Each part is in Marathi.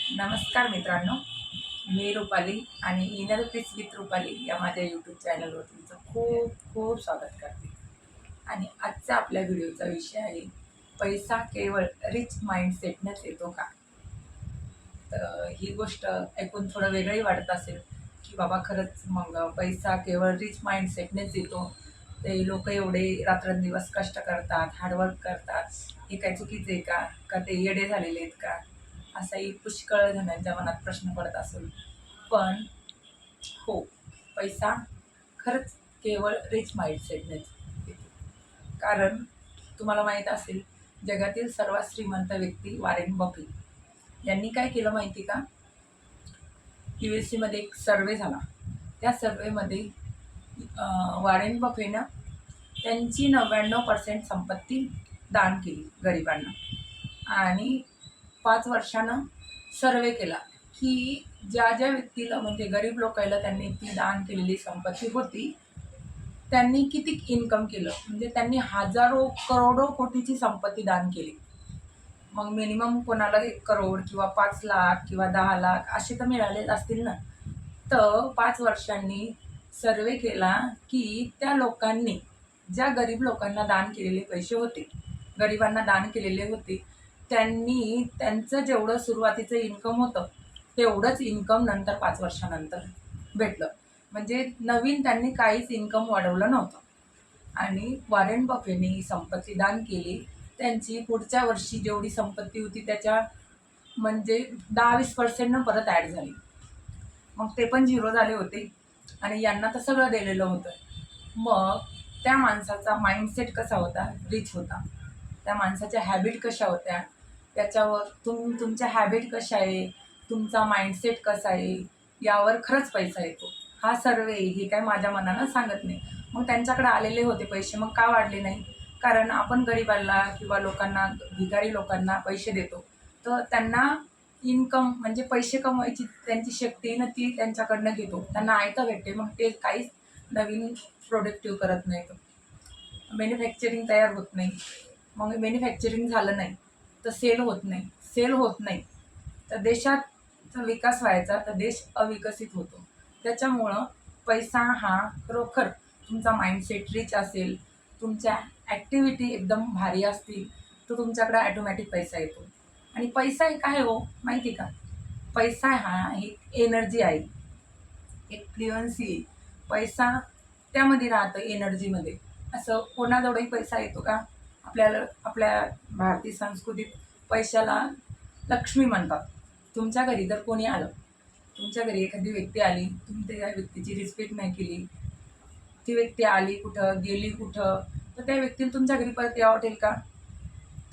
नमस्कार मित्रांनो, मी रुपाली आणि इनर पीस विथ रुपाली या माझ्या यूट्यूब चॅनलवर तुमचं खूप खूप स्वागत करते. आणि आजचा आपल्या व्हिडिओचा विषय आहे, पैसा केवळ रिच माइंडसेटनेच येतो का? तर ही गोष्ट ऐकून थोडं वेगळी वाटत असेल की बाबा खरंच मग पैसा केवळ रिच माइंडसेटनेच येतो, ते लोक एवढे रात्रंदिवस कष्ट करतात, हार्डवर्क करतात, हे काय चुकीचं आहे का? का ते येडे झालेले आहेत का? असाही पुष्कळ जणांच्या मनात प्रश्न पडत असेल. पण हो, पैसा खरंच केवळ रिच माइंडसेटनेच येतो. कारण तुम्हाला माहीत असेल, जगातील सर्वात श्रीमंत व्यक्ती वॉरेन बफेट यांनी काय केलं माहिती का? यूएसएमध्ये एक सर्वे झाला. त्या सर्वेमध्ये वॉरेन बफेनं त्यांची 99% संपत्ती दान केली गरिबांना. आणि 5 वर्षानं सर्वे केला की ज्या ज्या व्यक्तीला म्हणजे गरीब लोकांना त्यांनी ती दान केलेली संपत्ती होती, त्यांनी किती इन्कम केलं, म्हणजे त्यांनी हजारो करोडो कोटीची संपत्ती दान केली. मग मिनिमम कोणाला 1 करोड किंवा 5 लाख किंवा 10 लाख असे तर मिळालेच असतील ना. तर 5 वर्षांनी सर्वे केला की त्या लोकांनी ज्या गरीब लोकांना दान केलेले पैसे होते, गरिबांना दान केलेले होते, त्यांनी त्यांचं जेवढं सुरुवातीचं इन्कम होतं तेवढंच इन्कम नंतर 5 वर्षानंतर भेटलं. म्हणजे नवीन त्यांनी काहीच इन्कम वाढवलं नव्हतं. आणि वॉरेन बफेने ही संपत्ती दान केली. त्यांची पुढच्या वर्षी जेवढी संपत्ती होती त्याच्या म्हणजे 10-20% परत ॲड झाली. मग ते पण झिरो झाले होते आणि यांना तर सगळं दिलेलं होतं. मग त्या माणसाचा माइंडसेट कसा होता? रिच होता. त्या माणसाच्या हॅबिट कशा होत्या? त्याच्यावर तुमच्या हॅबिट कशा आहे, तुमचा माइंडसेट कसा आहे, यावर खरंच पैसा येतो. हा सर्वे हे काय माझ्या मनानं सांगत नाही. मग त्यांच्याकडे आलेले होते पैसे, मग का वाढले नाही? कारण आपण गरिबांना किंवा लोकांना, भिकारी लोकांना पैसे देतो, तर त्यांना इन्कम म्हणजे पैसे कमवायची त्यांची शक्ती ना, ती त्यांच्याकडनं घेतो. त्यांना आयतं भेटते, मग ते काहीच नवीन प्रोडक्टिव्ह करत नाहीत. मॅन्युफॅक्चरिंग तयार होत नाही. मग मॅन्युफॅक्चरिंग झालं नाही तर सेल होत नाही. सेल होत नाही तर देशाचा विकास व्हायचा, तर देश अविकसित होतो. त्याच्यामुळं पैसा हा खरोखर तुमचा माइंडसेट रिच असेल, तुमच्या ॲक्टिव्हिटी एकदम भारी असतील, तर तुमच्याकडे ॲटोमॅटिक पैसा येतो. आणि पैसा हे काय हो माहिती का? पैसा हा एक एनर्जी आहे, एक फ्लुएन्सी आहे. पैसा त्यामध्ये राहतं, एनर्जीमध्ये. असं कोणाजवळही पैसा येतो का? आपल्या भारतीय संस्कृतीत पैशाला लक्ष्मी म्हणतात. तुमच्या घरी जर कोणी आलं, तुमच्या घरी एखादी व्यक्ती आली, तुम्ही त्या व्यक्तीची रिस्पेक्ट नाही केली, ती व्यक्ती आली कुठं, गेली कुठं, तर त्या व्यक्तीला तुमच्या घरी परत यावं वाटेल का?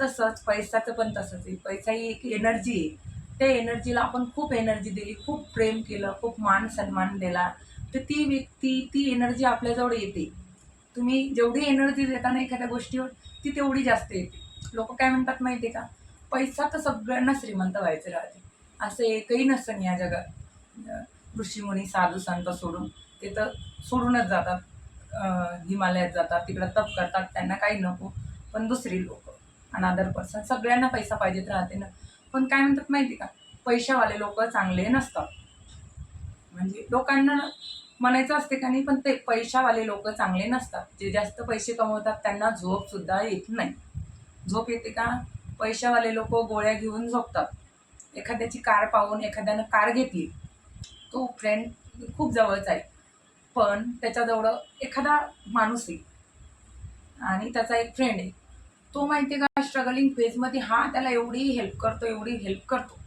तसंच पैशाचं पण तसंच आहे. पैसा ही एक एनर्जी आहे. त्या एनर्जीला आपण खूप एनर्जी दिली, खूप प्रेम केलं, खूप मान सन्मान दिला, तर ती व्यक्ती, ती एनर्जी आपल्याजवळ येते. तुम्ही जेवढी एनर्जी देता ना एखाद्या गोष्टीवर, ती तेवढी जास्त येते. लोकं काय म्हणतात माहिती आहे का? पैसा तर सगळ्यांना श्रीमंत व्हायचं राहते. असं एकही नसतं या जगात. ऋषीमुनी, साधू संत सोडून ते तर सोडूनच जातात. हिमालयात जातात, तिकडं तप करतात, त्यांना काही नको. पण दुसरी लोकं, अनादर पर्सन, सगळ्यांना पैसा पाहिजेत राहते ना. पण काय म्हणतात माहिती का? पैशावाले लोकं चांगले नसतात. म्हणजे लोकांना म्हणायचं असते का नाही, पण ते पैशावाले लोक चांगले नसतात. जे जास्त पैसे कमवतात त्यांना झोपसुद्धा येत नाही. झोप येते का? पैशावाले लोक गोळ्या घेऊन झोपतात. एखाद्याची कार पाहून एखाद्यानं कार घेतली, तो फ्रेंड खूप जवळचा आहे, पण त्याच्याजवळ एखादा माणूस आहे आणि त्याचा एक फ्रेंड आहे. तो माहिती आहे का, स्ट्रगलिंग फेजमध्ये हा त्याला एवढी हेल्प करतो, एवढी हेल्प करतो.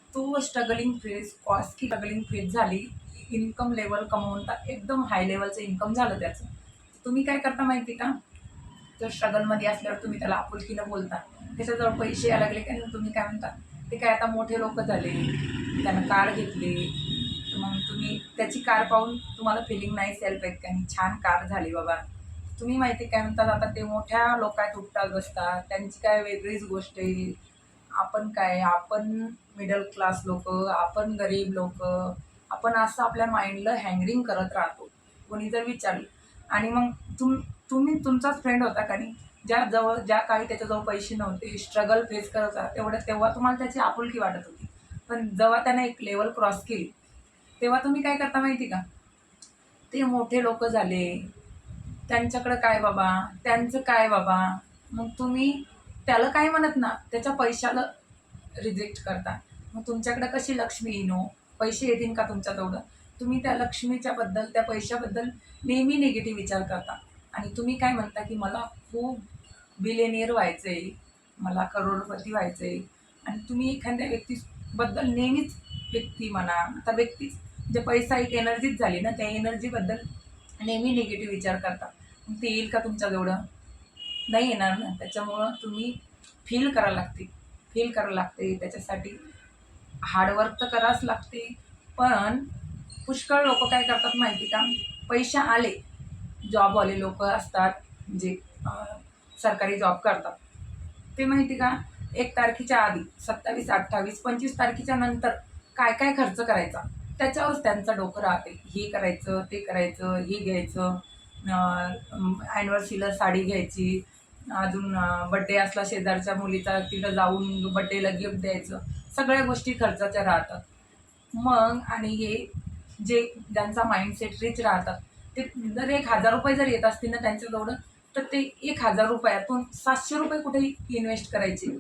तो स्ट्रगलिंग फेज क्रॉस की स्ट्रगलिंग फेज झाली, इन्कम लेवल कमवून एकदम हाय लेवलचं इन्कम झालं त्याचं. तुम्ही काय करता माहिती का? तर स्ट्रगलमध्ये असल्यावर तुम्ही त्याला आपुलकीनं बोलता. त्याच्याजवळ पैसे यायला लागले काय, तुम्ही काय म्हणता, ते काय आता मोठे लोक झाले, त्यानं कार घेतली, तर मग तुम्ही त्याची कार पाहून तुम्हाला फिलिंग नाही सेल्फ येत का, छान कार झाली बाबा. तुम्ही माहिती काय म्हणतात, आता ते मोठ्या लोकात उठतात बसतात, त्यांची काय वेगळीच गोष्ट आहे. आपण काय, आपण मिडल क्लास लोकं, आपण गरीब लोकं, आपण असं आपल्या माइंडला हँगरिंग करत राहतो. कोणी जर विचारलं आणि मग तुम्ही तुमचाच फ्रेंड होता का नाही, ज्या काळी त्याच्याजवळ पैसे नव्हते, स्ट्रगल फेस करत होता, तेव्हा तुम्हाला त्याची आपुलकी वाटत होती. पण जेव्हा त्याने एक लेवल क्रॉस केली तेव्हा तुम्ही काय करता माहिती का, ते मोठे लोक झाले, त्यांच्याकडं काय बाबा, त्यांचं काय बाबा, मग तुम्ही त्याला काय म्हणत ना, त्याच्या पैशाला रिजेक्ट करता. मग तुमच्याकडे कशी लक्ष्मी येईन हो? पैसे येतील का तुमच्या तेवढं? तुम्ही त्या लक्ष्मीच्या बद्दल, त्या पैशाबद्दल नेहमी निगेटिव्ह विचार करता. आणि तुम्ही काय म्हणता की मला खूप बिलियनियर व्हायचं आहे, मला करोडपती व्हायचं आहे. आणि तुम्ही एखाद्या व्यक्तीबद्दल नेहमीच, व्यक्ती म्हणा आता व्यक्तीच, जे पैसा एक एनर्जीच झाली ना, त्या एनर्जीबद्दल नेहमी निगेटिव्ह विचार करता. मग ते येईल का तुमच्याजवळं? नाही येणार ना. त्याच्यामुळं तुम्ही फील करायला लागते, फील करायला लागते. त्याच्यासाठी हार्डवर्क तर करावंच लागते. पण पुष्कळ लोक काय करतात माहिती का, पैसे आले, जॉबवाले लोक असतात जे सरकारी जॉब करतात, ते माहिती का, 1 तारखेच्या आधी 27, 28, 25 तारखेच्या नंतर काय काय खर्च करायचा त्याच्यावरच त्यांचं डोकं राहते. हे करायचं, ते करायचं, हे घ्यायचं, ॲनिव्हर्सरीला साडी घ्यायची, अजून बड्डे असला शेजारच्या मुलीचा, तिथं जाऊन बड्डेला गिफ्ट द्यायचं, सगळ्या गोष्टी खर्चाच्या राहतात. मग आणि हे जे ज्यांचा माइंडसेट रिच राहतात, ते जर 1,000 रुपये जर येत असतील ना त्यांच्याजवळ, तर ते 1,000 रुपयातून 700 रुपये कुठे इन्व्हेस्ट करायचे,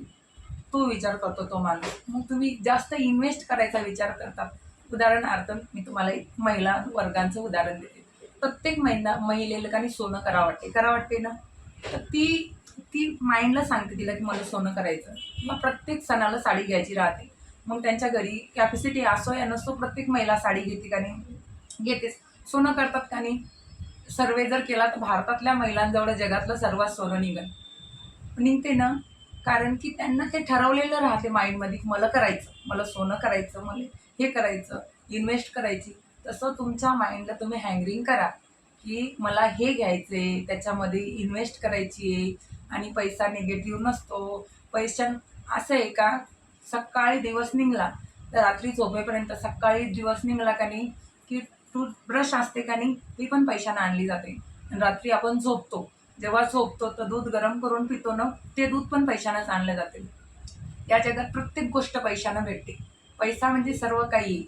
तो विचार करतो तो माणूस. मग तुम्ही जास्त इन्व्हेस्ट करायचा विचार करतात. उदाहरणार्थ मी तुम्हाला एक महिला वर्गांचं उदाहरण देते. प्रत्येक महिलेला सोनं करा वाटते ना, तर ती ती माइंडला सांगते तिला की मला सोनं करायचं. मग प्रत्येक सणाला साडी घ्यायची राहते. मग त्यांच्या घरी कॅपॅसिटी असो या नसो, प्रत्येक महिला साडी घेते का नाही, घेतेच. सोनं करतात का नाही, सर्वे जर केला तर भारतातल्या महिलांजवळ जगातलं सर्वात सोनं निघते ना. कारण की त्यांना ते ठरवलेलं राहते माइंडमध्ये की मला करायचं, मला सोनं करायचं, मला हे करायचं, इन्व्हेस्ट करायची. तसं तुमच्या माइंडला तुम्ही हँगरिंग करा की मला हे घ्यायचे, त्याच्यामध्ये इन्व्हेस्ट करायची आहे. आणि पैसा निगेटिव्ह नसतो. पैसा असं आहे का, सकाळी दिवस निघाला तर रात्री झोपेपर्यंत, सकाळी दिवस निघाला का नाही की टूथब्रश असते का नाही, ती पण पैशानं आणली जाते. आणि रात्री आपण झोपतो, जेव्हा झोपतो तर दूध गरम करून पितो ना, ते दूध पण पैशानंच आणलं जाते. या जगात प्रत्येक गोष्ट पैशानं भेटते. पैसा म्हणजे सर्व काही.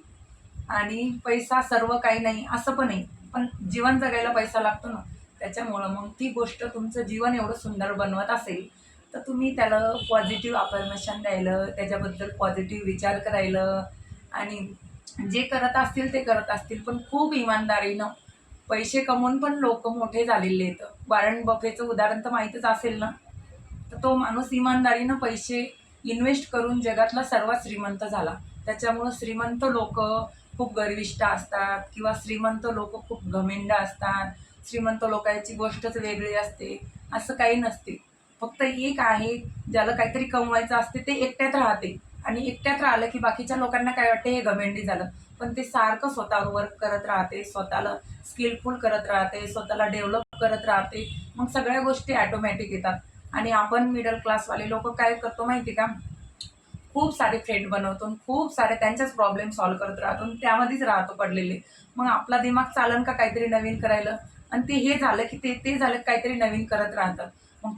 आणि पैसा सर्व काही नाही असं पण नाही, पण जीवन जगायला पैसा लागतो ना. त्याच्यामुळं मग ती गोष्ट तुमचं जीवन एवढं सुंदर बनवत असेल, तर तुम्ही त्याला पॉझिटिव्ह अफर्मेशन द्यायलं, त्याच्याबद्दल पॉझिटिव्ह विचार करायलं. आणि जे करत असतील ते करत असतील, पण खूप इमानदारीनं. पैसे कमवून पण लोक मोठे झालेले आहेत. वॉरन बफेचं उदाहरण तर माहीतच असेल ना. तर तो माणूस इमानदारीनं पैसे इन्व्हेस्ट करून जगातला सर्वात श्रीमंत झाला. त्याच्यामुळं श्रीमंत लोक खूप गर्विष्ठ असतात, किंवा श्रीमंत लोक खूप घमेंड असतात. श्रीमंत लोकांची गोष्टच वेगळी असते, असं काही नसते. फक्त एक आहे, ज्याला काहीतरी कमवायचं असते ते एकट्यात राहते. आणि एकट्यात राहिलं की बाकीच्या लोकांना काय वाटते, हे घमेंडी झालं. पण ते सारखं स्वतःवर वर्क करत राहते, स्वतःला स्किलफुल करत राहते, स्वतःला डेव्हलप करत राहते. मग सगळ्या गोष्टी ॲटोमॅटिक येतात. आणि आपण मिडल क्लासवाले लोक काय करतो माहिती का, खूप सारे फ्रेंड बनवतो, खूप सारे त्यांच्याच प्रॉब्लेम सॉल्व्ह करत राहतो, आणि त्यामध्येच राहतो पडलेले. मग आपला दिमाग चालन का काहीतरी नवीन करायला, आणि ते हे झालं की ते झालं काहीतरी नवीन करत राहतात. मग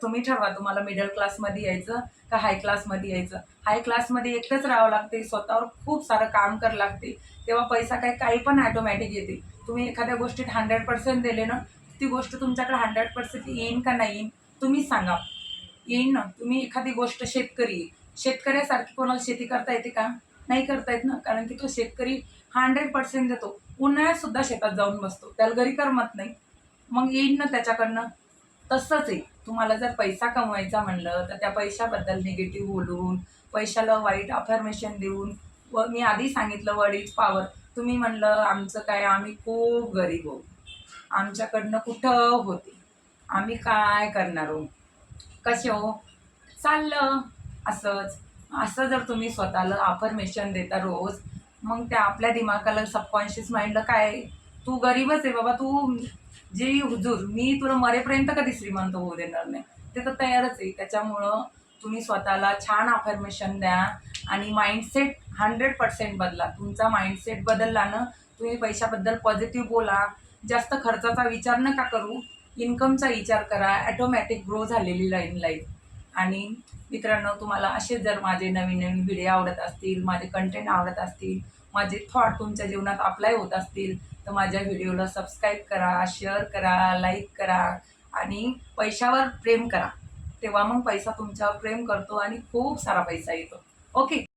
तुम्ही ठरवा, तुम्हाला मिडल क्लासमध्ये यायचं का हाय क्लासमध्ये यायचं. हाय क्लासमध्ये एकटंच राहावं लागते, स्वतःवर खूप सारं काम करावं लागते, तेव्हा पैसा काही पण ॲटोमॅटिक येते. तुम्ही एखाद्या गोष्टीत 100% दिले ना, ती गोष्ट तुमच्याकडे 100% येईन का नाही येईन, तुम्हीच सांगा. येईन ना. तुम्ही एखादी गोष्ट, शेतकऱ्यासारखी कोणाला शेती करता येते का, नाही करता येत ना. कारण की तो शेतकरी 100% देतो, उन्हाळ्यात सुद्धा शेतात जाऊन बसतो, त्याला घरी करमत नाही. मग येईन ना त्याच्याकडनं. तसंच आहे, तुम्हाला जर पैसा कमवायचा म्हणलं तर त्या पैशाबद्दल निगेटिव्ह बोलून, पैशाला वाईट अफर्मेशन देऊन, व मी आधी सांगितलं वर्ड इज पॉवर. तुम्ही म्हणलं आमचं काय, आम्ही खूप गरीब आहोत, आमच्याकडनं कुठं होते, आम्ही काय करणार हो, कसे हो, चाललं असंच. असं जर तुम्ही स्वतःला अफर्मेशन देता रोज, मग त्या आपल्या दिमागाला, सबकॉन्शियस माइंडला काय, तू गरीबच आहे बाबा, तू जे हुजूर, मी तुला मरेपर्यंत कधी श्रीमंत होऊ देणार नाही, ते तर तयारच आहे. त्याच्यामुळं तुम्ही स्वतःला छान अफर्मेशन द्या. आणि माइंडसेट 100% बदला. तुमचा माइंडसेट बदलला ना, तुम्ही पैशाबद्दल पॉझिटिव्ह बोला. जास्त खर्चाचा विचार नका करू, इन्कमचा विचार करा. ॲटोमॅटिक ग्रो झालेली राहील लाईफ. आणि मित्रांनो, तुम्हाला असे जर माझे नवीन नवीन व्हिडिओ आवडत असतील, माझे कंटेंट आवडत असतील, माझे थॉट तुमच्या जीवनात अप्लाय होत असतील, तर माझ्या व्हिडिओला सबस्क्राईब करा, शेअर करा, लाईक करा आणि पैशावर प्रेम करा. तेव्हा मग पैसा तुमच्यावर प्रेम करतो आणि खूप सारा पैसा येतो. ओके.